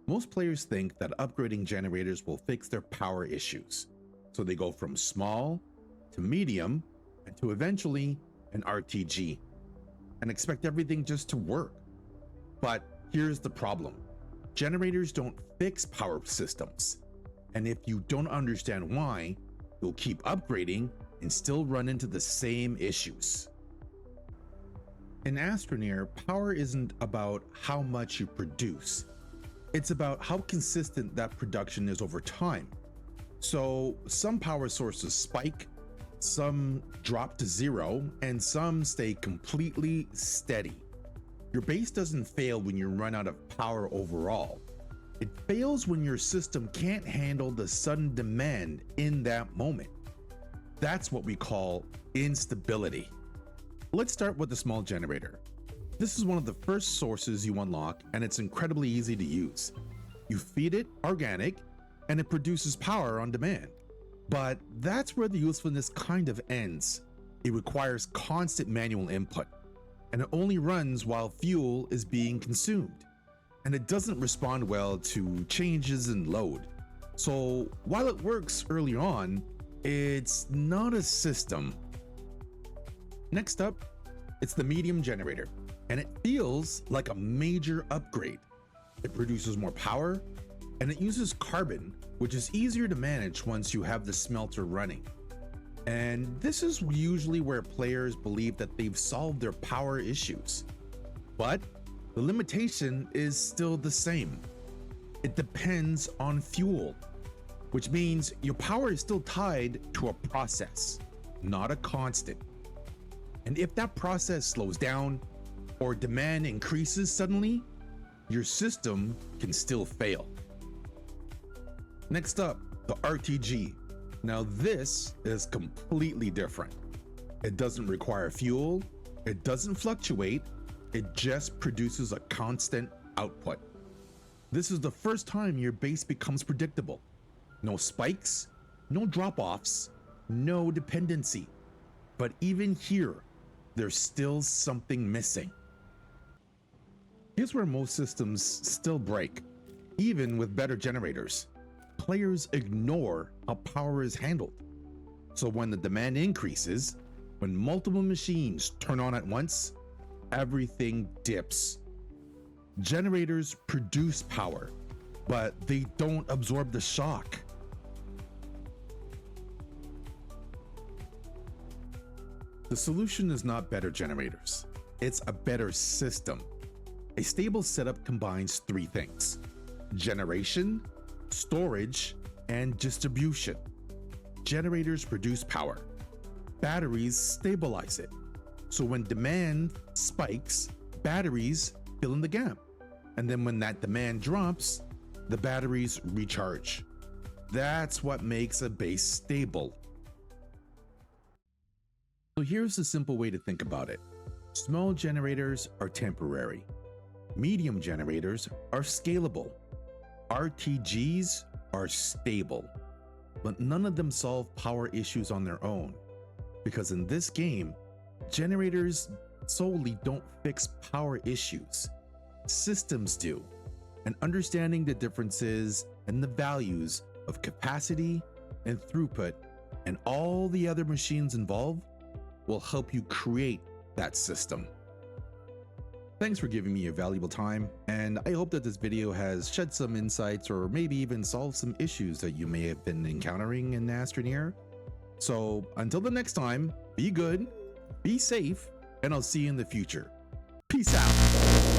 Most players think that upgrading generators will fix their power issues, so they go from small to medium and to eventually an RTG, and expect everything just to work. But here's the problem. Generators don't fix power systems, and if you don't understand why, you'll keep upgrading and still run into the same issues. In Astroneer, power isn't about how much you produce. It's about how consistent that production is over time. So some power sources spike, some drop to zero, and some stay completely steady. Your base doesn't fail when you run out of power overall. It fails when your system can't handle the sudden demand in that moment. That's what we call instability. Let's start with the small generator. This is one of the first sources you unlock, and it's incredibly easy to use. You feed it organic, and it produces power on demand. But that's where the usefulness kind of ends. It requires constant manual input, and it only runs while fuel is being consumed. And it doesn't respond well to changes in load. So while it works early on, it's not a system. Next up, it's the medium generator, and it feels like a major upgrade. It produces more power, and it uses carbon, which is easier to manage once you have the smelter running. And this is usually where players believe that they've solved their power issues. But the limitation is still the same. It depends on fuel, which means your power is still tied to a process, not a constant. And if that process slows down or demand increases suddenly, your system can still fail. Next up, the RTG. Now this is completely different. It doesn't require fuel, it doesn't fluctuate, it just produces a constant output. This is the first time your base becomes predictable. No spikes, no drop-offs, no dependency. But even here, there's still something missing. Here's where most systems still break, even with better generators. Players ignore how power is handled. So when the demand increases, when multiple machines turn on at once, everything dips. Generators produce power, but they don't absorb the shock. The solution is not better generators, it's a better system. A stable setup combines three things: generation, storage, and distribution. Generators produce power. Batteries stabilize it. So when demand spikes, batteries fill in the gap. And then when that demand drops, the batteries recharge. That's what makes a base stable. So here's a simple way to think about it. Small generators are temporary. Medium generators are scalable. RTGs are stable. But none of them solve power issues on their own. Because in this game, generators solely don't fix power issues. Systems do. And understanding the differences and the values of capacity and throughput and all the other machines involved will help you create that system. Thanks for giving me your valuable time, and I hope that this video has shed some insights or maybe even solved some issues that you may have been encountering in Astroneer. So until the next time, be good, be safe, and I'll see you in the future. Peace out.